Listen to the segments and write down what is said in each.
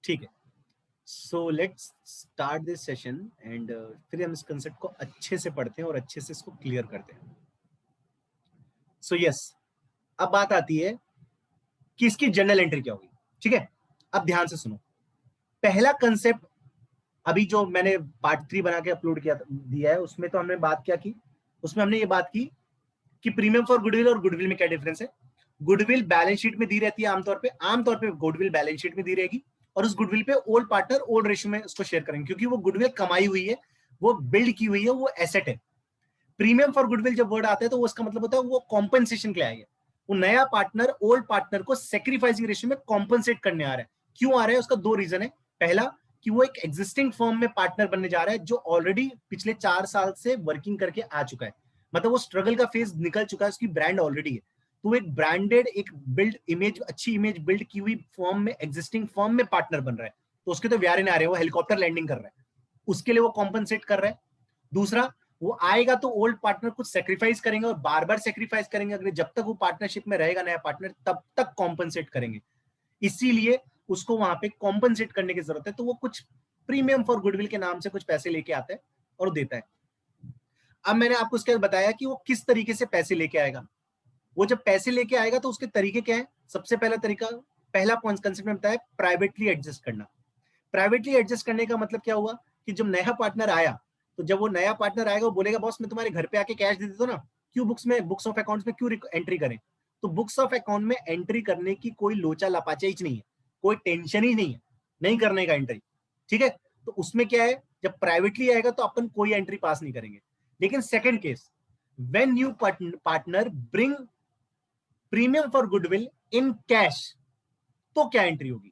ठीक है, so let's start this session and फिर हम इस कंसेप्ट को अच्छे से पढ़ते हैं और अच्छे से इसको क्लियर करते हैं। सो यस, अब बात आती है कि इसकी जनरल एंट्री क्या होगी। ठीक है, अब ध्यान से सुनो। पहला कंसेप्ट अभी जो मैंने पार्ट 3 बना के अपलोड किया दिया है, उसमें तो हमने बात क्या की, उसमें हमने ये बात की कि प्रीमियम फॉर गुडविल और गुडविल में क्या डिफरेंस है। गुडविल बैलेंस शीट में दी रहती है आमतौर पे गुडविल बैलेंस शीट में दी रहेगी और उस गुडविल पे ओल्ड पार्टनर ओल्ड रेशियो में उसको शेयर करेंगे, क्योंकि वो गुडविल कमाई हुई है, वो बिल्ड की हुई है, वो एसेट है। प्रीमियम फॉर गुडविल जब वर्ड आता है तो वो उसका मतलब होता है वो कॉम्पनसेशन के लिए आएगा। वो नया पार्टनर ओल्ड पार्टनर को सेक्रीफाइसिंग रेशियो में कॉम्पनसेट करने आ रहा है। क्यों आ रहा है, उसका दो रीजन है। पहला कि वो एक एग्जिस्टिंग फर्म में पार्टनर बनने जा रहा है जो ऑलरेडी पिछले 4 साल से वर्किंग करके आ चुका है, मतलब वो स्ट्रगल का फेज निकल चुका है, उसकी ब्रांड ऑलरेडी है। तो एक ब्रांडेड, एक बिल्ड इमेज, अच्छी इमेज बिल्ड की हुई फर्म में, एग्जिस्टिंग फर्म में पार्टनर बन रहा है, तो उसके तो व्यारे ना आ रहे, वो हेलीकॉप्टर लैंडिंग कर रहा है, उसके लिए वो कॉम्पनसेट कर रहा है। दूसरा, वो आएगा तो ओल्ड पार्टनर कुछ सेक्रीफाइस करेंगे और बार बार सेक्रीफाइस करेंगे, अगर जब तक वो पार्टनरशिप में रहेगा नया पार्टनर तब तक कॉम्पनसेट करेंगे, इसीलिए उसको वहां पे कॉम्पनसेट करने की जरूरत है। तो वो कुछ प्रीमियम फॉर गुडविल के नाम से कुछ पैसे लेके आता है और देता है। अब मैंने आपको उसके बाद बताया कि वो किस तरीके से पैसे लेके आएगा। वो जब पैसे लेके आएगा तो उसके तरीके क्या है। सबसे पहला तरीका, पहला कंसेप्ट में बताया, प्राइवेटली एडजस्ट करना। प्राइवेटली एडजस्ट करने का मतलब क्या हुआ कि जब नया पार्टनर आया, तो जब वो नया पार्टनर आएगा वो बोलेगा बॉस मैं तुम्हारे घर पे आके कैश दे देता हूं ना, क्यों बुक्स ऑफ अकाउंट्स में क्यों एंट्री करें। तो बुक्स ऑफ अकाउंट में एंट्री करने की कोई लोचा लपाचाइच नहीं है, कोई टेंशन ही नहीं है, नहीं करने का एंट्री। ठीक है, तो उसमें क्या है, जब प्राइवेटली आएगा तो अपन कोई एंट्री पास नहीं करेंगे। लेकिन second case, when new partner bring premium for goodwill in cash, तो क्या एंट्री होगी।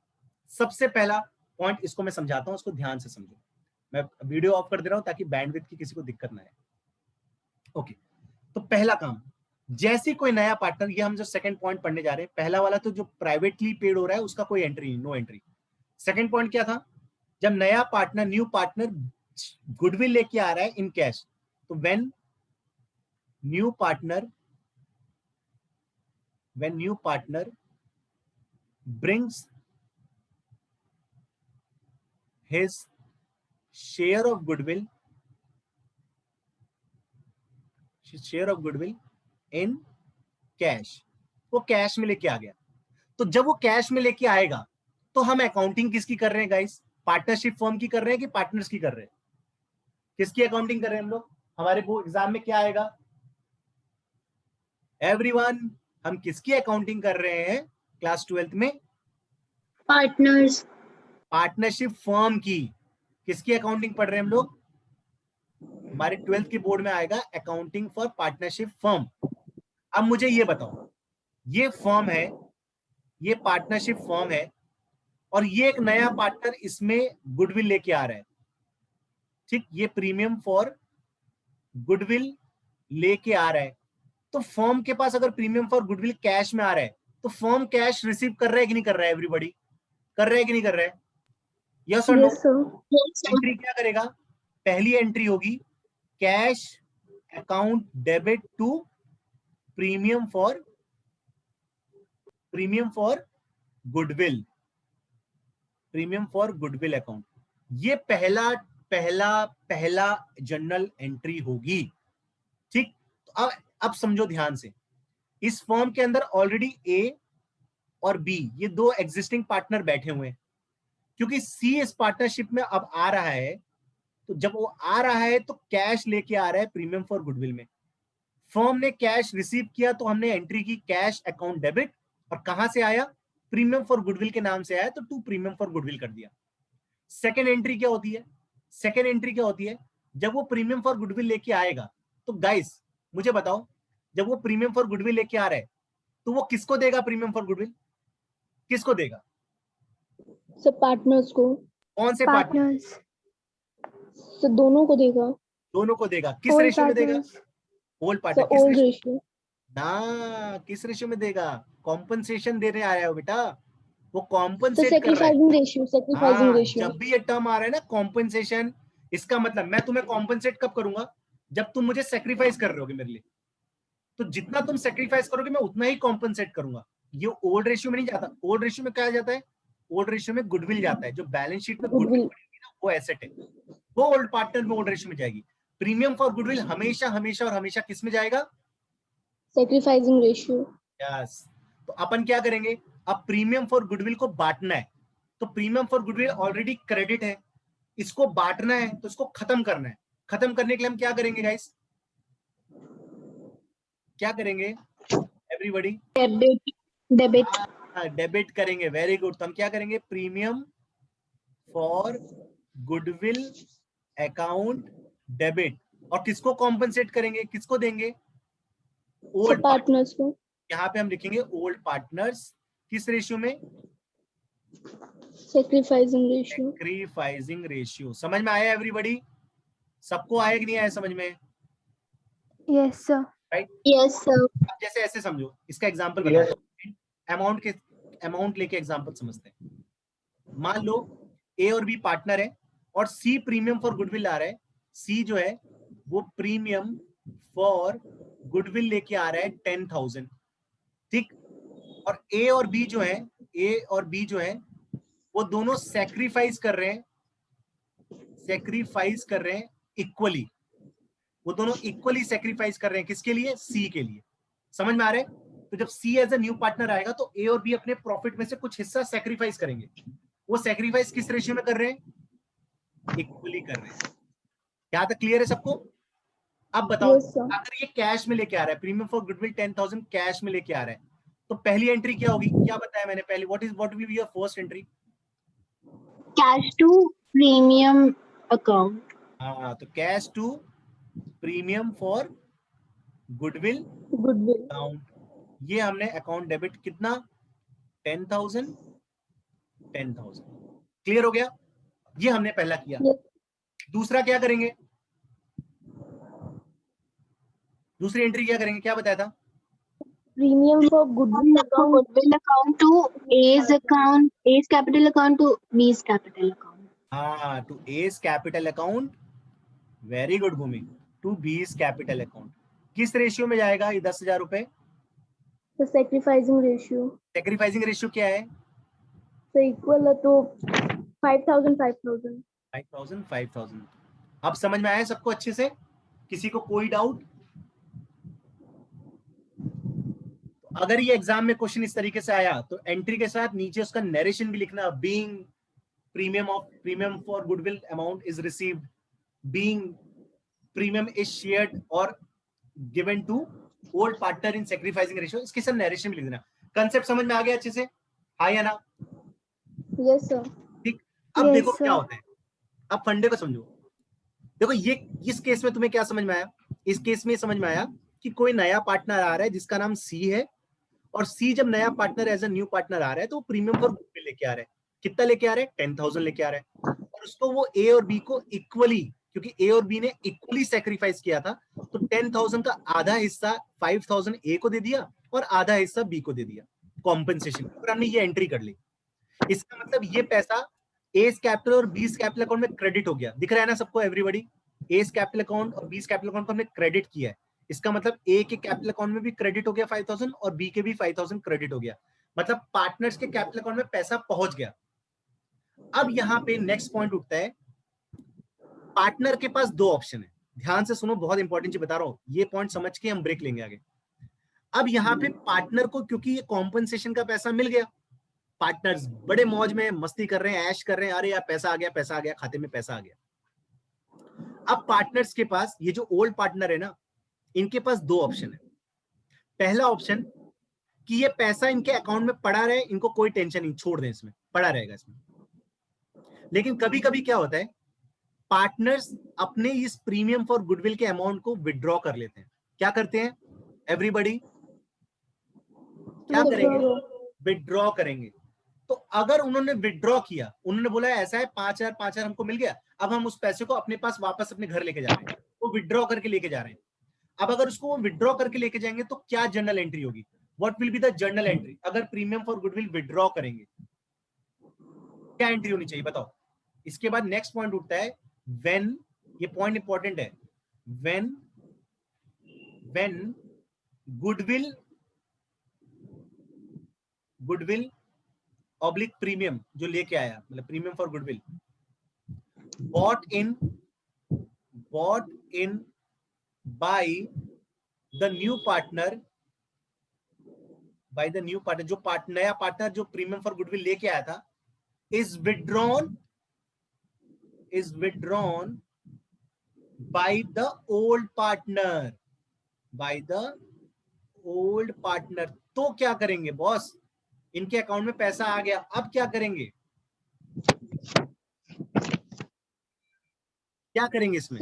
सबसे पहला पॉइंट इसको मैं समझाता हूं, उसको ध्यान से समझो। मैं वीडियो ऑफ कर दे रहा हूं ताकि बैंडविड्थ की किसी को दिक्कत ना आए। ओके, तो पहला काम, जैसे कोई नया पार्टनर, ये हम जो सेकंड पॉइंट पढ़ने जा रहे हैं, पहला वाला तो जो प्राइवेटली पेड हो रहा है उसका कोई एंट्री नहीं, नो एंट्री। सेकंड पॉइंट क्या था, जब नया पार्टनर, न्यू पार्टनर गुडविल लेके आ रहा है इन कैश, तो when new partner brings his share of goodwill in cash, वो कैश में लेके आ गया। तो जब वो कैश में लेके आएगा तो हम अकाउंटिंग किसकी कर रहे हैं गाइस, पार्टनरशिप फर्म की कर रहे हैं कि पार्टनर्स की कर रहे हैं, किसकी अकाउंटिंग कर रहे हैं हम लोग। हमारे वो एग्जाम में क्या आएगा एवरीवन, हम किसकी अकाउंटिंग कर रहे हैं क्लास 12th में, पार्टनर्स, पार्टनरशिप फर्म की। किसकी अकाउंटिंग पढ़ रहे हैं हम लोग, हमारे 12th के बोर्ड में आएगा अकाउंटिंग फॉर पार्टनरशिप फर्म। अब मुझे ये बताओ, ये फर्म है, ये पार्टनरशिप फर्म है और ये एक नया पार्टनर इसमें गुडविल लेके आ रहा है। ठीक, ये प्रीमियम फॉर गुडविल लेके आ रहा है। तो फर्म के पास अगर प्रीमियम फॉर गुडविल कैश में आ रहा है तो फर्म कैश रिसीव कर रहा है कि नहीं कर रहा है, एवरीबॉडी कर रहा है कि नहीं कर रहा है, यस और नो। एंट्री क्या करेगा, पहली एंट्री होगी cash account debit to premium for goodwill, premium for goodwill account. ये पहला पहला पहला जनरल एंट्री होगी। ठीक, तो अब समझो ध्यान से, इस फॉर्म के अंदर ऑलरेडी ए और बी, ये दो एग्जिस्टिंग पार्टनर बैठे हुए हैं। क्योंकि सी इस पार्टनरशिप में अब आ रहा है, तो जब वो आ रहा है तो कैश लेके आ रहा है प्रीमियम फॉर गुडविल में। फर्म ने कैश रिसीव किया तो हमने एंट्री की कैश अकाउंट डेबिट, और कहां से आया, प्रीमियम फॉर गुडविल के नाम से आया, तो टू प्रीमियम फॉर गुडविल कर दिया। सेकेंड एंट्री क्या होती है, सेकेंड एंट्री क्या होती है, जब वो प्रीमियम फॉर गुडविल लेके आएगा, तो गाइस मुझे बताओ, जब वो प्रीमियम फॉर गुडविल लेके आ रहा है तो वो किसको देगा, प्रीमियम फॉर गुडविल किसको देगा, सब पार्टनर्स को। कौन से पार्टनर्स, सब दोनों को देगा, दोनों को देगा। किस रेशियो में देगा, ओल्ड पार्टनर किस ओल्ड रेशियो रेशियो, ना, किस रेशियो में देगा, कॉम्पनसेशन देने आया हो बेटा, वो तो कॉम्पनसेट कर रहा है। सैक्रिफाइसिंग रेशियो, सैक्रिफाइसिंग हाँ, रेशियो। जब भी ये टर्म आ रहा है ना कॉम्पनसेशन, इसका मतलब मैं तुम्हें कॉम्पनसेट कब करूंगा, जब तुम मुझे सेक्रीफाइस कर रहे होगे मेरे लिए। तो जितना तुम सेक्रीफाइस करोगे मैं उतना ही कॉम्पनसेट करूंगा। ये ओल्ड रेशियो में नहीं जाता, ओल्ड रेशियो में क्या जाता है, ओल्ड रेशियो में गुडविल जाता है, जो बैलेंस शीट में गुडविल गुडविल, पड़ी हुई ना वो एसेट है, वो ओल्ड पार्टनर में ओल्ड रेशियो में जाएगी। प्रीमियम फॉर गुडविल हमेशा हमेशा और हमेशा किस में जाएगा? Sacrificing ratio. यस। तो अपन क्या करेंगे, अब प्रीमियम फॉर गुडविल को बांटना है, तो premium for goodwill already credit है, इसको बांटना है तो इसको खत्म करना है। खत्म करने के लिए हम क्या करेंगे गाइस, क्या करेंगे एवरीबॉडी? डेबिट, डेबिट, डेबिट करेंगे, वेरी गुड। तो हम क्या करेंगे, premium for goodwill account debit, और किसको कॉम्पनसेट करेंगे, किसको देंगे? सब ओल्ड पार्टनर। पार्टनर्स को। यहाँ पे हम लिखेंगे ओल्ड पार्टनर्स, किस रेशियो में? Sacrificing ratio. Sacrificing ratio. समझ में आया एवरीबॉडी? सबको आया कि नहीं आया समझ में? Yes sir. Right. Yes sir. अब जैसे ऐसे समझो, इसका एग्जांपल बताता हूं, अमाउंट लेके एग्जांपल समझते हैं। मान लो ए और बी पार्टनर है और सी प्रीमियम फॉर गुडविल ला रहा है। सी जो है वो प्रीमियम फॉर गुडविल लेके आ रहा है 10,000, ठीक। और ए और बी जो है वो दोनों सैक्रिफाइस कर रहे हैं इक्वली। वो दोनों इक्वली सैक्रिफाइस कर रहे हैं, किसके लिए? सी के लिए। समझ में आ रहा है? तो जब सी एज अ न्यू पार्टनर आएगा तो ए और बी अपने प्रॉफिट में से कुछ हिस्सा सैक्रिफाइस करेंगे। वो सैक्रिफाइस किस रेशियो में कर रहे हैं? इक्वली कर रहे हैं। यहां तक क्लियर है सबको? अब बताओ, यस सर। अगर ये कैश में लेके आ रहा है, प्रीमियम फॉर गुडविल 10,000 कैश में लेके आ रहा है, तो पहली एंट्री क्या होगी? क्या बताया मैंने पहले? What will be your first entry? Cash to premium account. हाँ, तो cash to premium for goodwill goodwill. Account, ये हमने अकाउंट डेबिट कितना? 10,000 क्लियर हो गया? ये हमने पहला किया। दूसरा क्या करेंगे? दूसरी एंट्री क्या करेंगे, क्या बताया था? Premium for goodwill account. Goodwill account to A's account, A's capital account to B's capital account. हाँ, to A's capital account, very good Bhumi, to B's capital account. किस रेशियो में जाएगा ये 10,000 रुपए? तो सेक्रीफाइसिंग रेशियो। सैक्रिफाइसिंग रेशियो क्या है? तो इक्वल है तो 5,000 5,000। 5,000। अब समझ में आया सबको अच्छे से? किसी को कोई डाउट? अगर ये एग्जाम में क्वेश्चन इस तरीके से आया तो एंट्री के साथ नीचे उसका नरेशन भी लिखना, being premium for goodwill amount is received, being premium is shared और given to old partner in sacrificing ratio, इसके साथ नरेशन भी लिख देना। कंसेप्ट समझ में आ गया अच्छे से? हाँ या ना? Yes sir. ठीक। अब देखो क्या होता है, अब फंडे को समझो। देखो ये इस केस में तुम्हें क्या समझ में आया? इस केस में समझ में आया कि कोई नया पार्टनर आ रहा है जिसका नाम सी है, और सी जब नया partner as a new partner आ रहा है तो वो प्रीमियम फॉर गुडविल लेके आ रहा है। कितना लेके आ रहा है? 10,000 लेके आ रहा है। और उसको वो ए और बी को इक्वली, क्योंकि ए और बी ने इक्वली सैक्रिफाइस किया था, तो 10,000 का आधा हिस्सा 5,000 ए को दे दिया और आधा हिस्सा बी को दे दिया कॉम्पेंसेशन, और हमने ये एंट्री कर ली। इसका मतलब ये पैसा एस कैपिटल और बीस कैपिटल अकाउंट में क्रेडिट हो गया। दिख रहा है ना सबको एवरीबॉडी? एस कैपिटल अकाउंट और बीस कैपिटल अकाउंट को हमने क्रेडिट किया है। इसका मतलब ए के कैपिटल अकाउंट में भी क्रेडिट हो गया 5,000 और बी के भी 5,000 क्रेडिट हो गया, मतलब पार्टनर्स के कैपिटल अकाउंट में पैसा पहुंच गया। अब यहां पे नेक्स्ट पॉइंट उठता है, पार्टनर के पास दो ऑप्शन है। ध्यान से सुनो, बहुत इंपॉर्टेंट चीज बता रहा हूं, ये पॉइंट समझ के हम ब्रेक लेंगे आगे। अब यहाँ पे पार्टनर को क्योंकि ये कॉम्पनसेशन का पैसा मिल गया, पार्टनर्स बड़े मौज में मस्ती कर रहे हैं, ऐश कर रहे हैं, अरे यार पैसा आ गया खाते में, पैसा आ गया। अब पार्टनर्स के पास, ये जो ओल्ड पार्टनर है ना, इनके पास दो ऑप्शन है। पहला ऑप्शन कि ये पैसा इनके अकाउंट में पड़ा रहे, इनको कोई टेंशन नहीं, छोड़ दें, इसमें पड़ा रहेगा इसमें। लेकिन कभी कभी क्या होता है, पार्टनर्स अपने इस प्रीमियम फॉर गुडविल के अमाउंट को विड्रॉ कर लेते हैं। क्या करते हैं एवरीबॉडी? क्या करेंगे? विड्रॉ करेंगे। तो अगर उन्होंने विड्रॉ किया, उन्होंने बोला ऐसा है 5,000 हमको मिल गया, अब हम उस पैसे को अपने पास वापस अपने घर लेके जा रहे हैं, वो विड्रॉ करके लेके जा रहे हैं। अब अगर उसको वो विड्रॉ करके लेके जाएंगे तो क्या जर्नल एंट्री होगी? What will be the journal entry अगर प्रीमियम फॉर गुडविल विड्रॉ करेंगे? क्या एंट्री होनी चाहिए बताओ? इसके बाद नेक्स्ट पॉइंट उठता है व्हेन, ये पॉइंट इंपॉर्टेंट है, व्हेन गुडविल ऑब्लिक प्रीमियम जो लेके आया, मतलब premium for goodwill, bought in by the new partner, जो नया पार्टनर जो प्रीमियम फॉर गुडविल लेके आया था, is withdrawn by the old partner, तो क्या करेंगे बॉस, इनके अकाउंट में पैसा आ गया, अब क्या करेंगे, क्या करेंगे इसमें?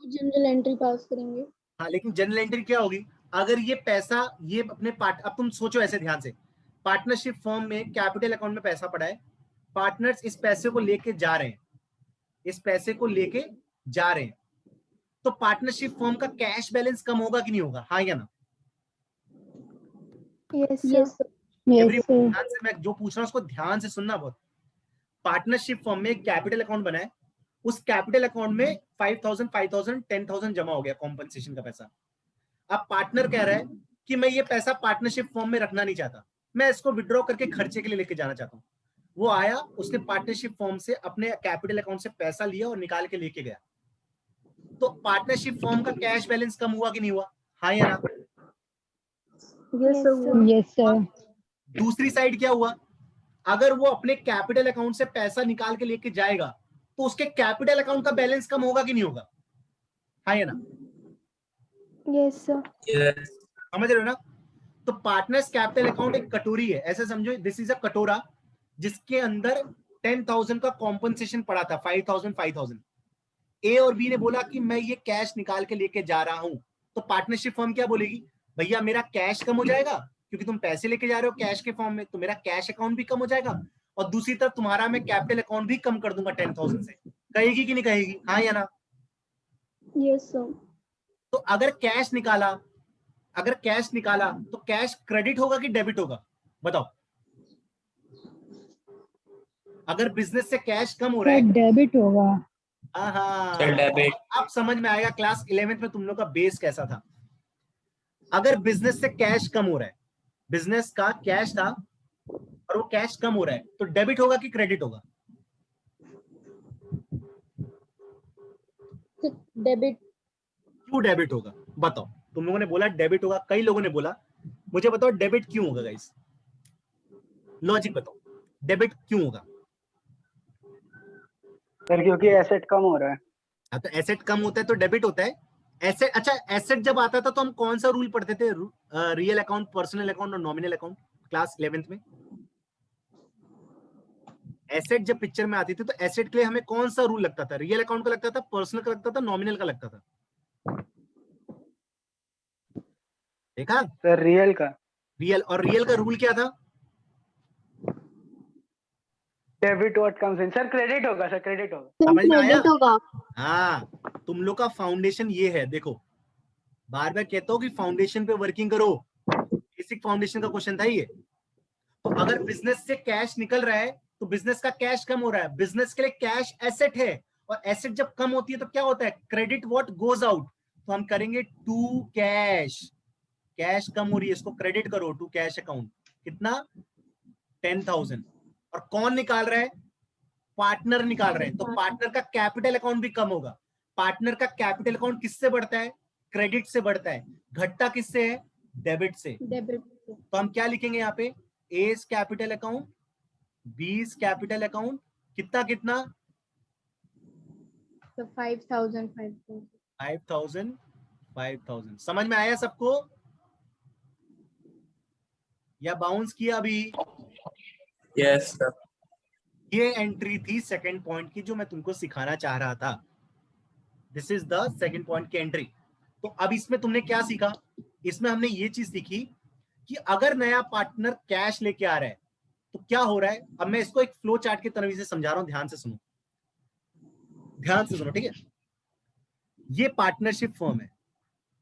जनरल एंट्री पास करेंगे। हाँ, लेकिन जनरल एंट्री क्या होगी, अगर ये पैसा ये अपने अब तुम सोचो ऐसे ध्यान से, पार्टनरशिप फर्म में कैपिटल अकाउंट में पैसा पड़ा है, पार्टनर्स इस पैसे को लेके जा रहे हैं, तो पार्टनरशिप फर्म का कैश बैलेंस कम होगा कि नहीं होगा, हाँ या ना? यस ध्यान से मैं जो पूछ रहा हूँ उसको ध्यान से सुनना बहुत। पार्टनरशिप फर्म में एक कैपिटल अकाउंट बना है, उस कैपिटल अकाउंट में 5,000 5,000 10,000 जमा हो गया कॉम्पनसेशन का पैसा। अब पार्टनर कह रहा है कि मैं ये पैसा पार्टनरशिप फर्म में रखना नहीं चाहता, मैं इसको विड्रॉ करके खर्चे के लिए लेके जाना चाहता हूँ। वो आया, उसने पार्टनरशिप फर्म से अपने कैपिटल अकाउंट से पैसा लिया और निकाल के लेके गया, तो पार्टनरशिप फर्म का कैश बैलेंस कम हुआ कि नहीं हुआ, हाँ या ना? Yes sir. दूसरी साइड क्या हुआ, अगर वो अपने कैपिटल अकाउंट से पैसा निकाल के लेके जाएगा तो उसके कैपिटल अकाउंट का बैलेंस कम होगा कि नहीं होगा, हाँ या ना? Yes sir. समझ रहे हो ना? तो पार्टनर्स कैपिटल अकाउंट एक कटोरी है, ऐसे समझो, दिस इज अ कटोरा जिसके अंदर 10,000 का कॉम्पनसेशन पड़ा था, 5,000 5,000। ए और बी ने बोला कि मैं ये कैश निकाल के लेके जा रहा हूं, तो पार्टनरशिप फर्म क्या बोलेगी, भैया मेरा कैश कम हो जाएगा क्योंकि तुम पैसे लेके जा रहे हो कैश के फॉर्म में, तो मेरा कैश अकाउंट भी कम हो जाएगा, और दूसरी तरफ तुम्हारा मैं कैपिटल अकाउंट भी कम कर दूंगा 10,000 से। कहेगी कि नहीं कहेगी, हाँ या ना? Yes sir. तो अगर कैश निकाला तो कैश क्रेडिट होगा कि डेबिट होगा, बताओ? अगर बिजनेस से कैश कम हो रहा है, डेबिट होगा। डेबिट। अब समझ में आएगा क्लास 11th में तुम लोग का बेस कैसा था। अगर बिजनेस से कैश कम हो रहा है, बिजनेस का कैश था और वो कैश कम हो रहा है, तो डेबिट होगा कि क्रेडिट होगा? डेबिट। क्यों डेबिट होगा, बताओ? तुम लोगों ने बोला डेबिट होगा, कई लोगों ने बोला, मुझे बताओ डेबिट क्यों होगा गाइस, लॉजिक बताओ, डेबिट क्यों होगा? सर क्योंकि एसेट कम हो रहा है। हाँ, तो एसेट कम होता है तो डेबिट होता है। एसेट, अच्छा एसेट जब आता था तो हम कौन सा रूल पढ़ते थे, रियल अकाउंट, पर्सनल अकाउंट और नॉमिनल अकाउंट, क्लास 11th में? एसेट जब पिक्चर में आती थी तो एसेट के लिए हमें कौन सा रूल लगता था, रियल अकाउंट का लगता था, पर्सनल का लगता था, नॉमिनल का लगता था? देखा सर रियल का। रियल, और रियल का रूल क्या था? Debit what comes in. Sir credit होगा, सर क्रेडिट होगा। समझ में आया? क्रेडिट होगा। हाँ, तुम लोग का फाउंडेशन ये है, देखो बार बार कहता हूँ कि फाउंडेशन पे वर्किंग करो, बेसिक फाउंडेशन का क्वेश्चन था ये। तो अगर बिजनेस से कैश निकल रहा है तो बिजनेस का कैश कम हो रहा है, बिजनेस के लिए कैश एसेट है, और एसेट जब कम होती है तो क्या होता है, क्रेडिट व्हाट गोज आउट, तो हम करेंगे टू कैश, कैश कम हो रही है इसको क्रेडिट करो टू कैश अकाउंट, कितना, 10,000। और कौन निकाल रहा है, पार्टनर निकाल रहे हैं, तो पार्टनर का कैपिटल अकाउंट भी कम होगा। पार्टनर का कैपिटल अकाउंट किससे बढ़ता है, क्रेडिट से बढ़ता है, घटता किससे है, डेबिट से। डेबिट। तो हम क्या लिखेंगे यहाँ पे, as capital account, B's capital account, कितना कितना, 5,000 5,000। समझ में आया सबको, या बाउंस किया अभी? Yes sir. ये एंट्री थी सेकंड पॉइंट की जो मैं तुमको सिखाना चाह रहा था। This is the second point की एंट्री। तो अब इसमें तुमने क्या सीखा, इसमें हमने ये चीज सीखी कि अगर नया पार्टनर कैश लेके आ रहा है तो क्या हो रहा है। अब मैं इसको एक फ्लो चार्ट की तरह से समझा रहा हूं, ध्यान से सुनो, ध्यान से सुनो, ठीक है? ये पार्टनरशिप फर्म है,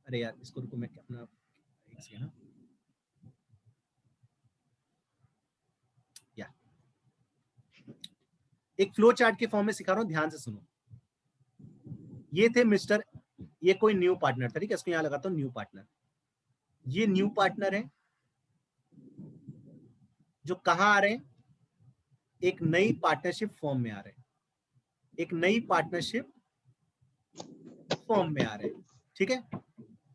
अरे यार इसको रुको, मैं अपना एक सेकंड ना, या एक फ्लो चार्ट के फॉर्म में सिखा रहा हूं, ध्यान से सुनो। ये थे मिस्टर, ये कोई न्यू पार्टनर था, ठीक है, इसको यहां लगाता हूं, न्यू पार्टनर। ये न्यू पार्टनर है, जो जो कहाँ आ रहे हैं, एक नई पार्टनरशिप फॉर्म में आ रहे हैं, एक नई पार्टनरशिप फॉर्म में आ रहे हैं, ठीक है,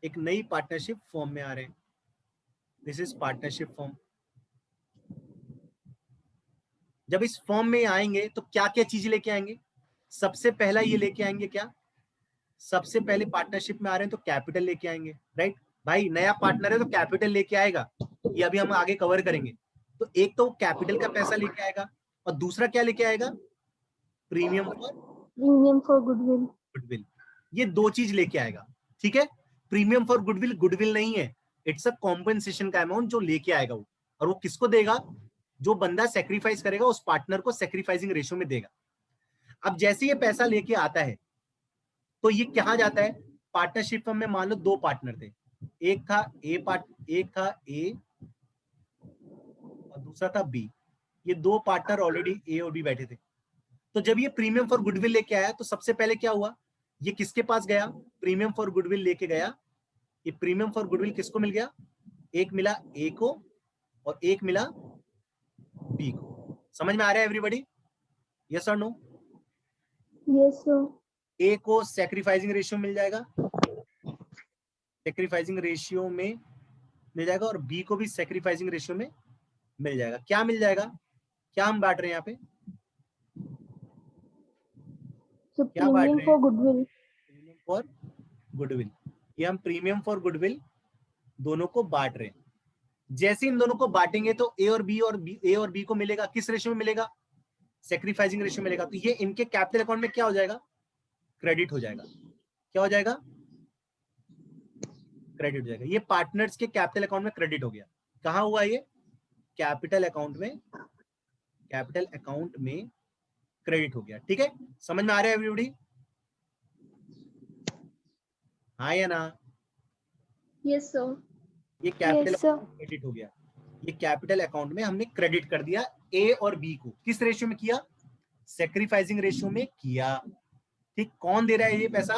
एक नई पार्टनरशिप फॉर्म में आ रहे हैं। This is partnership form. जब इस फॉर्म में आएंगे तो क्या क्या चीजें लेके आएंगे? सबसे पहला ये लेके आएंगे क्या, सबसे पहले पार्टनरशिप में आ रहे हैं तो कैपिटल लेके आएंगे, राइट भाई, नया पार्टनर है तो कैपिटल लेके आएगा, ये अभी हम आगे कवर करेंगे। तो एक तो कैपिटल का पैसा लेके आएगा और दूसरा क्या लेके आएगा, प्रीमियम फॉर गुडविल। गुडविल, ये दो चीज लेके आएगा, ठीक है। प्रीमियम फॉर गुडविल गुडविल नहीं है, इट्स अ कॉम्पेंसेशन का अमाउंट जो लेके आएगा वो, और वो किसको देगा, जो बंदा सेक्रीफाइस करेगा उस पार्टनर को सेक्रीफाइसिंग रेशियो में देगा। अब जैसे ये पैसा लेके आता है तो ये कहां जाता है, पार्टनरशिप में मान लो दो पार्टनर थे, एक था ए और दूसरा था बी, ये दो पार्टनर ऑलरेडी ए और बी बैठे थे। तो जब ये प्रीमियम फॉर गुडविल लेके आया तो सबसे पहले क्या हुआ, ये किसके पास गया, प्रीमियम फॉर गुडविल लेके गया, ये प्रीमियम फॉर गुडविल किसको मिल गया, एक मिला ए को और एक मिला बी को। समझ में आ रहा है एवरीबॉडी, यस और नो? Yes sir. ए को सैक्रिफाइसिंग रेशियो मिल जाएगा, सैक्रिफाइसिंग रेशियो में मिल जाएगा, और बी को भी सैक्रिफाइसिंग रेशियो में मिल जाएगा। क्या मिल जाएगा, क्या हम बांट रहे हैं यहाँ पे, क्या बांट प्रीमियम रहे फॉर हैं, गुडविल। प्रीमियम फॉर गुडविल, ये हम प्रीमियम फॉर गुडविल दोनों को बांट रहे हैं। जैसे इन दोनों को बांटेंगे तो ए और बी को मिलेगा, किस रेशियो में मिलेगा, सैक्रिफाइसिंग रेशियो मिलेगा। तो ये इनके कैपिटल अकाउंट में क्या हो जाएगा, क्रेडिट हो जाएगा। क्या हो जाएगा, क्रेडिट हो जाएगा। ये पार्टनर्स के कैपिटल अकाउंट में क्रेडिट हो गया। कहां हुआ ये, कैपिटल अकाउंट में, कैपिटल अकाउंट में क्रेडिट हो गया, ठीक है। समझ में आ रहा है एवरीबॉडी, हाँ या ना? Yes sir. ये कैपिटल क्रेडिट हो गया, ये कैपिटल अकाउंट में हमने क्रेडिट कर दिया ए और बी को। किस रेशियो में किया, सैक्रिफाइसिंग रेशियो में किया, ठीक। कौन दे रहा है ये पैसा,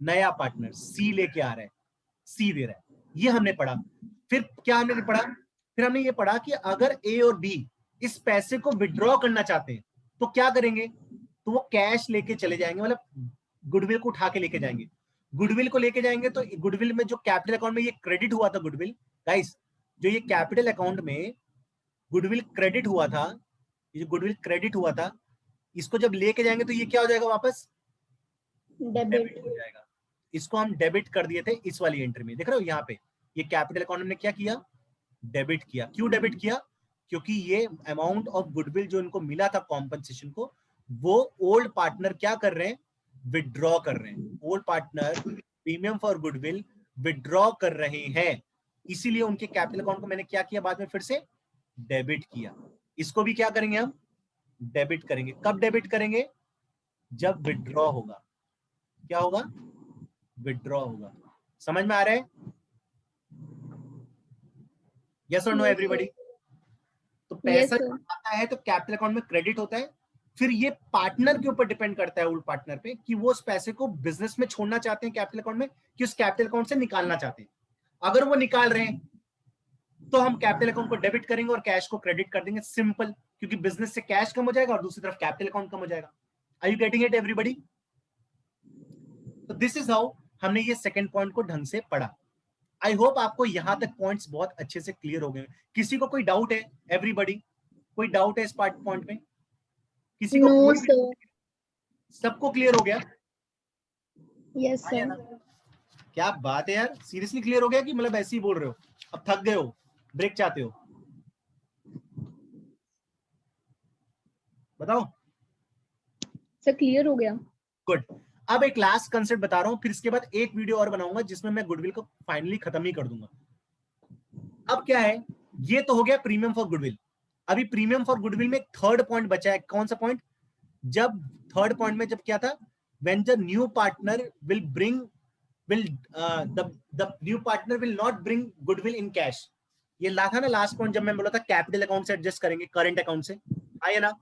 नया पार्टनर सी लेके आ रहा है, सी दे रहा है, ये हमने पढ़ा। फिर क्या हमने पढ़ा, फिर हमने ये पढ़ा कि अगर ए और बी इस पैसे को विड्रॉ करना चाहते हैं तो क्या करेंगे, तो वो कैश लेके चले जाएंगे, मतलब गुडविल को उठा के लेके जाएंगे। गुडविल को लेके जाएंगे तो गुडविल में जो कैपिटल अकाउंट में ये क्रेडिट हुआ था गुडविल, गाइस जो ये कैपिटल अकाउंट में गुडविल क्रेडिट हुआ था, ये जो गुडविल क्रेडिट हुआ था, इसको जब लेके जाएंगे तो ये क्या हो जाएगा, वापस डेबिट हो जाएगा। इसको हम डेबिट कर दिए थे इस वाली एंट्री में, देख रहे हो यहाँ पे, ये कैपिटल अकाउंट में क्या किया, डेबिट किया। क्यों डेबिट किया, क्योंकि ये अमाउंट ऑफ गुडविल जो इनको मिला था कॉम्पनसेशन को, वो ओल्ड पार्टनर क्या कर रहे हैं, विड्रॉ कर रहे हैं। Old partner premium for goodwill withdraw कर रहे हैं, इसीलिए उनके कैपिटल अकाउंट को मैंने क्या किया, बाद में फिर से डेबिट किया। इसको भी क्या करेंगे हम, डेबिट करेंगे। कब डेबिट करेंगे, जब विड्रॉ होगा। क्या होगा, विड्रॉ होगा। समझ में आ रहा है, यस और नो एवरीबॉडी? तो पैसा आता है तो कैपिटल अकाउंट में क्रेडिट होता है, फिर ये पार्टनर के ऊपर डिपेंड करता है, ओल्ड पार्टनर पे, कि वो उस पैसे को बिजनेस में छोड़ना चाहते हैं कैपिटल अकाउंट में, कि उस कैपिटल अकाउंट से निकालना चाहते हैं। अगर वो निकाल रहे हैं तो हम कैपिटल अकाउंट को डेबिट करेंगे और कैश को क्रेडिट कर देंगे, सिंपल, क्योंकि बिजनेस से कैश कम हो जाएगा और दूसरी तरफ कैपिटल अकाउंट कम हो जाएगा। Are you getting it everybody? तो दिस इज हाउ हमने ये सेकंड पॉइंट को ढंग से पढ़ा। आई होप आपको यहां तक पॉइंट्स बहुत अच्छे से क्लियर हो गए। किसी को कोई डाउट है एवरीबॉडी, कोई डाउट है इस पार्ट पॉइंट में, किसी को? No sir. सबको क्लियर हो गया? Yes sir. क्या बात है यार, सीरियसली क्लियर हो गया कि मतलब ऐसे ही बोल रहे हो, अब थक गए हो, ब्रेक चाहते हो? बताओ। सर क्लियर हो गया। गुड। अब एक लास्ट कंसेप्ट बता रहा हूं, फिर इसके बाद एक वीडियो और बनाऊंगा जिसमें मैं गुडविल को फाइनली खत्म ही कर दूंगा। अब क्या है, ये तो हो गया प्रीमियम फॉर गुडविल। अभी प्रीमियम फॉर गुडविल में थर्ड पॉइंट बचा है। कौन सा पॉइंट? जब थर्ड पॉइंट में जब क्या था, when the new partner will bring the new partner will not bring goodwill in cash। ये ला था ना लास्ट पॉइंट, जब मैं बोला था कैपिटल अकाउंट से एडजस्ट करेंगे करंट अकाउंट से, आया ना?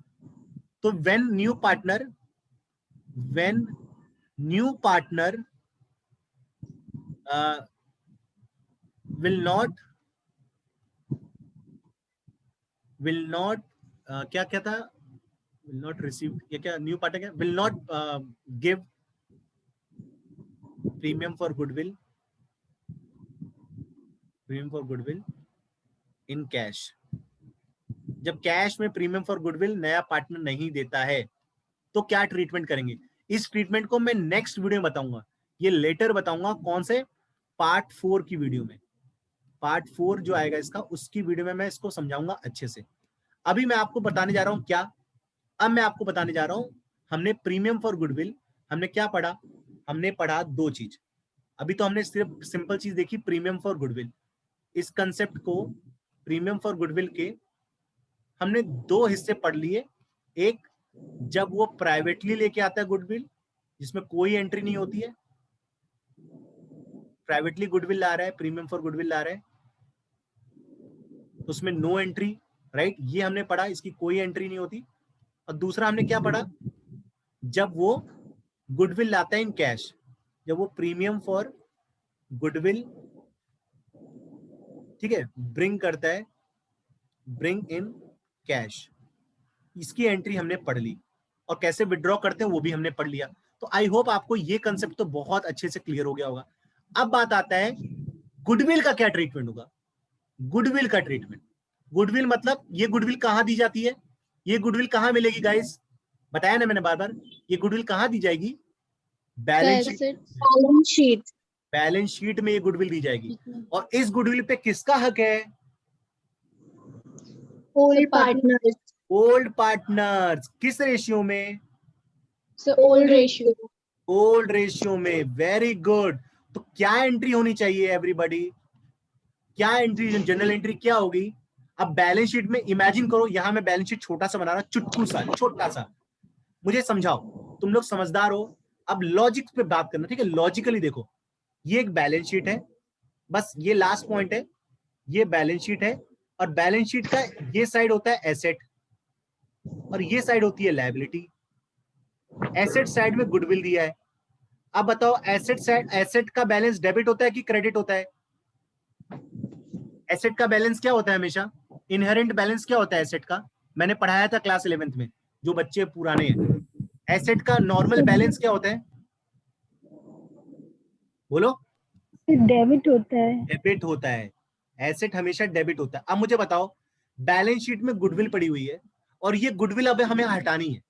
तो when new partner will not will not क्या क्या था, विल नॉट रिसीव, ये क्या न्यू पार्ट है क्या, will not give premium for goodwill, premium for goodwill in cash. जब कैश में प्रीमियम फॉर गुडविल नया पार्टनर नहीं देता है तो क्या ट्रीटमेंट करेंगे? इस ट्रीटमेंट को मैं नेक्स्ट वीडियो में बताऊंगा, ये लेटर बताऊंगा। कौन से? पार्ट 4 की वीडियो में, पार्ट 4 जो आएगा इसका, उसकी वीडियो में मैं इसको समझाऊंगा अच्छे से। अभी मैं आपको बताने जा रहा हूं क्या, अब मैं आपको बताने जा रहा हूं, हमने प्रीमियम फॉर गुडविल, हमने क्या पढ़ा? हमने पढ़ा दो चीज। अभी तो हमने सिर्फ सिंपल चीज देखी, प्रीमियम फॉर गुडविल। इस कंसेप्ट को, प्रीमियम फॉर गुडविल के हमने दो हिस्से पढ़ लिए। एक, जब वो प्राइवेटली लेके आता है गुडविल, जिसमें कोई एंट्री नहीं होती है, प्राइवेटली गुडविल ला रहा है, प्रीमियम फॉर गुडविल ला रहा है, तो उसमें नो एंट्री, राइट, ये हमने पढ़ा, इसकी कोई एंट्री नहीं होती। और दूसरा हमने क्या पढ़ा? जब वो गुडविल लाता है इन कैश, जब वो प्रीमियम फॉर गुडविल, ठीक है, ब्रिंग करता है, ब्रिंग इन कैश, इसकी एंट्री हमने पढ़ ली, और कैसे विड्रॉ करते हैं वो भी हमने पढ़ लिया। तो आई होप आपको ये कंसेप्ट तो बहुत अच्छे से क्लियर हो गया होगा। अब बात आता है गुडविल का क्या ट्रीटमेंट होगा। गुडविल का ट्रीटमेंट, गुडविल मतलब ये गुडविल कहां दी जाती है, ये गुडविल कहां मिलेगी गाइस? बताया ना मैंने बार बार, ये गुडविल कहां दी जाएगी? Balance sheet, balance sheet. Balance sheet में ये गुडविल दी जाएगी। और इस गुडविल पे किसका हक है? Old partners. Old partners. किस रेशियो में? Old ratio. ओल्ड रेशियो में। Very good. तो क्या एंट्री होनी चाहिए एवरीबॉडी? क्या एंट्री, जनरल एंट्री क्या होगी? अब बैलेंस शीट में इमेजिन करो, यहां मैं बैलेंस शीट छोटा सा बना रहा हूं, चुटकू सा, छोटा सा। मुझे समझाओ, तुम लोग समझदार हो, अब लॉजिक पे बात करना, ठीक है? लॉजिकली देखो, ये एक बैलेंस शीट है, बस ये लास्ट पॉइंट है, ये बैलेंस शीट है, और बैलेंस शीट का ये साइड होता है एसेट, और ये साइड होती है लायबिलिटी। एसेट साइड में गुडविल दिया है। अब बताओ, एसेट साइड, एसेट का बैलेंस डेबिट होता है कि क्रेडिट होता है? एसेट का बैलेंस क्या होता है हमेशा? इनहेरेंट बैलेंस क्या होता है एसेट का? मैंने पढ़ाया था क्लास 11th में, जो बच्चे पुराने हैं। एसेट का नॉर्मल बैलेंस क्या होता है? बोलो। डेबिट होता है। डेबिट होता है। एसेट हमेशा डेबिट होता है। अब मुझे बताओ, बैलेंस शीट में गुडविल पड़ी हुई है, और ये गुडविल अब हमें हटानी है,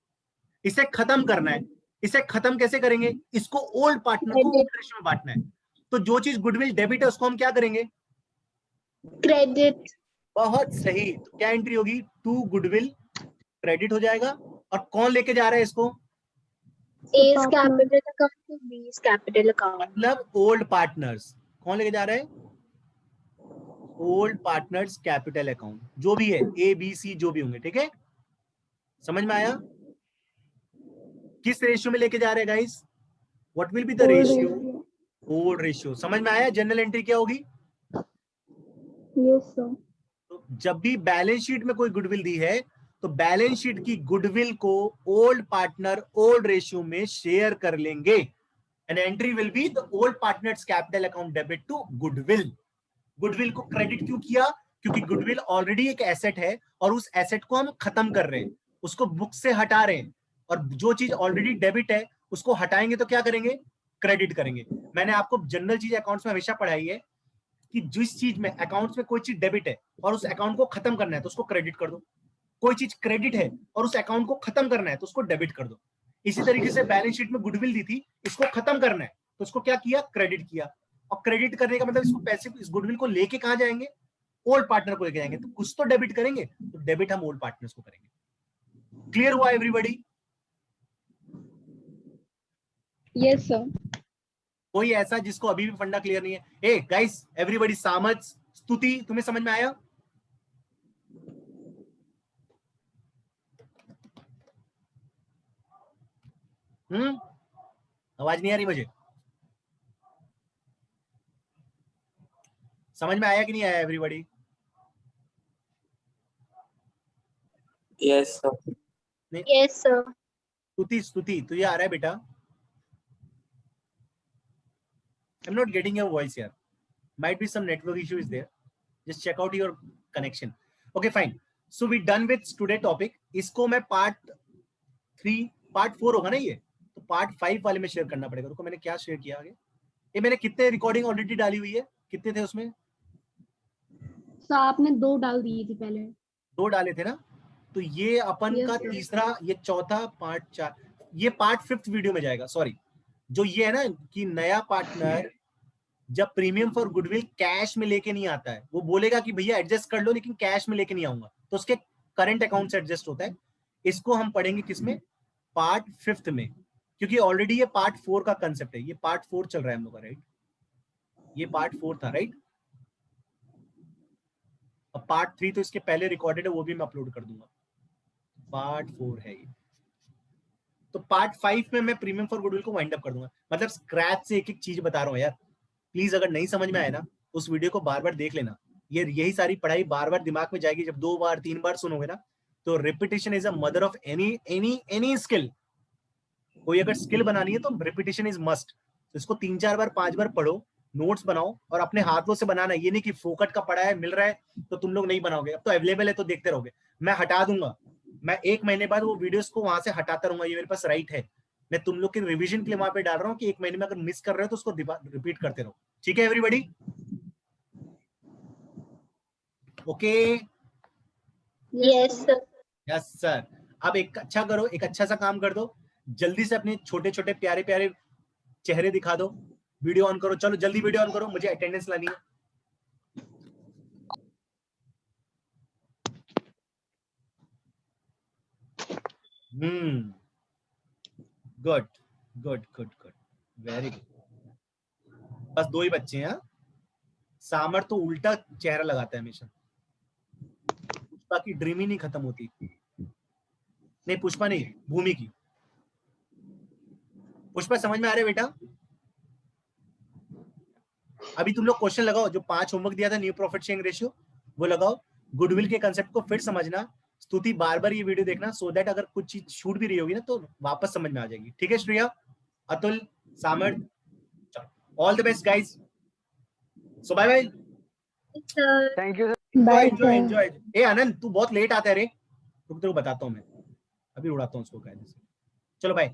इसे खत्म करना है। इसे खत्म कैसे करेंगे? इसको ओल्ड पार्टनर को ओल्ड रेशियो में बांटना है। तो जो चीज गुडविल डेबिट है उसको हम क्या करेंगे? क्रेडिट। बहुत सही। तो क्या एंट्री होगी? टू गुडविल क्रेडिट हो जाएगा। और कौन लेके जा रहा है इसको? A's capital account to B's capital account. मतलब ओल्ड पार्टनर्स। कौन लेके जा रहा है? ओल्ड पार्टनर्स कैपिटल अकाउंट, जो भी है, ए बी सी जो भी होंगे, ठीक है? समझ में आया? किस रेशियो में लेके जा रहे हैं guys? What will be the ratio? Old ratio. समझ में आया? जनरल एंट्री क्या होगी? Yes, sir. तो जब भी बैलेंस शीट में कोई गुडविल दी है, तो बैलेंस शीट की गुडविल को ओल्ड पार्टनर ओल्ड रेशियो में शेयर कर लेंगे, and entry will be the old partners capital account debit to goodwill. Goodwill को क्रेडिट क्यों किया? क्योंकि गुडविल ऑलरेडी एक एसेट है, और उस एसेट को हम खत्म कर रहे हैं, उसको बुक से हटा रहे हैं, और जो चीज ऑलरेडी डेबिट है उसको हटाएंगे तो क्या करेंगे? क्रेडिट करेंगे। मैंने आपको जनरल चीज अकाउंट्स में हमेशा पढ़ाई है कि जिस चीज में, अकाउंट्स में कोई चीज डेबिट है और उस अकाउंट को खत्म करना है तो उसको क्रेडिट कर दो, कोई चीज क्रेडिट है और उस अकाउंट को खत्म करना है तो उसको डेबिट कर दो। इसी तरीके से बैलेंस शीट में गुडविल दी थी, इसको खत्म करना है तो उसको क्या किया? क्रेडिट किया। और क्रेडिट करने का मतलब इसको पैसे, इस गुडविल को लेके कहां जाएंगे? ओल्ड पार्टनर को लेके जाएंगे। तो कुछ तो डेबिट करेंगे, तो डेबिट हम ओल्ड पार्टनर्स को करेंगे। क्लियर हुआ एवरीबॉडी? Yes, sir. कोई ऐसा जिसको अभी भी फंडा क्लियर नहीं है? ए गाइस, एवरीबॉडी, सामज, स्तुति, तुम्हें समझ में आया? आवाज नहीं आ रही मुझे। समझ में आया कि नहीं आया everybody? Yes, sir. Yes, sir. स्तुति, स्तुति तुझे आ रहा है बेटा? I'm not getting your voice here. Might be some network issue is there. Just check out your connection. Okay, fine. So we done with today topic. इसको मैं part 4 होगा ना ये, तो पार्ट 5 वाले में शेयर करना पड़ेगा। रुको मैंने क्या शेयर किया आगे, ये मैंने कितने रिकॉर्डिंग ऑलरेडी डाली हुई है, कितने थे उसमें? तो आपने 2 डाल दिए थी पहले। 2 डाले थे ना, तो ये अपन Yes, का sir. तीसरा, ये चौथा, पार्ट 4, ये पार्ट 5 वीडियो में जाएगा। सॉरी, जो ये है ना कि नया पार्टनर जब प्रीमियम फॉर गुडविल कैश में लेके नहीं आता है, वो बोलेगा कि भैया एडजस्ट कर लो लेकिन कैश में लेके नहीं आऊंगा, तो उसके करंट अकाउंट से एडजस्ट होता है। इसको हम पढ़ेंगे किसमें? पार्ट 5 में, क्योंकि ऑलरेडी ये पार्ट 4 का कंसेप्ट है। ये पार्ट 4 चल रहा है हम लोग का, राइट? ये पार्ट 4 था, राइट? अब पार्ट 3 तो इसके पहले रिकॉर्डेड है, वो भी मैं अपलोड कर दूंगा। पार्ट 4 है ये। तो पार्ट 5 में मैं प्रीमियम फॉर गुडविल को वाइंड अप कर दूंगा। मतलब स्क्रैच से एक एक चीज बता रहा हूँ यार। प्लीज अगर नहीं समझ में आए ना, उस वीडियो को बार बार देख लेना। ये यही सारी पढ़ाई बार बार दिमाग में जाएगी। जब 2 बार 3 बार सुनोगे ना, तो repetition is a mother of any skill. कोई अगर स्किल बनानी है तो रिपीटिशन इज मस्ट। तो इसको 3-4 बार 5 बार पढ़ो, नोट्स बनाओ, और अपने हाथों से बनाना। ये नहीं कि फोकट का पढ़ा है, मिल रहा है तो तुम लोग नहीं बनाओगे। अब तो अवेलेबल है तो देखते रहोगे। मैं हटा दूंगा, मैं 1 महीने बाद वो वीडियोस को वहां से हटाता रहूंगा। ये मेरे पास राइट है। मैं तुम लोग के रिवीजन के लिए वहां पे डाल रहा हूँ कि 1 महीने में अगर मिस कर रहे हो तो उसको रिपीट करते रहो। ठीक है everybody? Okay, Yes, sir. Yes sir. अब एक अच्छा करो, एक अच्छा सा काम कर दो, जल्दी से अपने छोटे छोटे प्यारे प्यारे चेहरे दिखा दो। वीडियो ऑन करो, चलो जल्दी वीडियो ऑन करो, मुझे अटेंडेंस लानी है। Good good good good, very good. बस 2 ही बच्चे हैं। सामर तो उल्टा चेहरा लगाता है हमेशा। पुष्पा की ड्रीम ही नहीं खत्म होती। नहीं पुष्पा नहीं, भूमि की। पुष्पा समझ में आ रहा है बेटा? अभी तुम लोग क्वेश्चन लगाओ, जो 5 होमवर्क दिया था न्यू प्रॉफिट शेयरिंग रेशियो, वो लगाओ। गुडविल के कंसेप्ट को फिर समझना। स्तुति बार बार ये वीडियो देखना, सो दैट अगर कुछ चीज छूट भी रही होगी ना तो वापस समझ में आ जाएगी। ठीक है Shreya, Atul, Samar, all the best guys. So bye bye. Thank you Bye, enjoy sir. Enjoy. ए आनंद, तू बहुत लेट आता है रे। रुक, तेरे को बताता हूँ मैं, अभी उड़ाता हूँ उसको कायदे से। चलो बाय।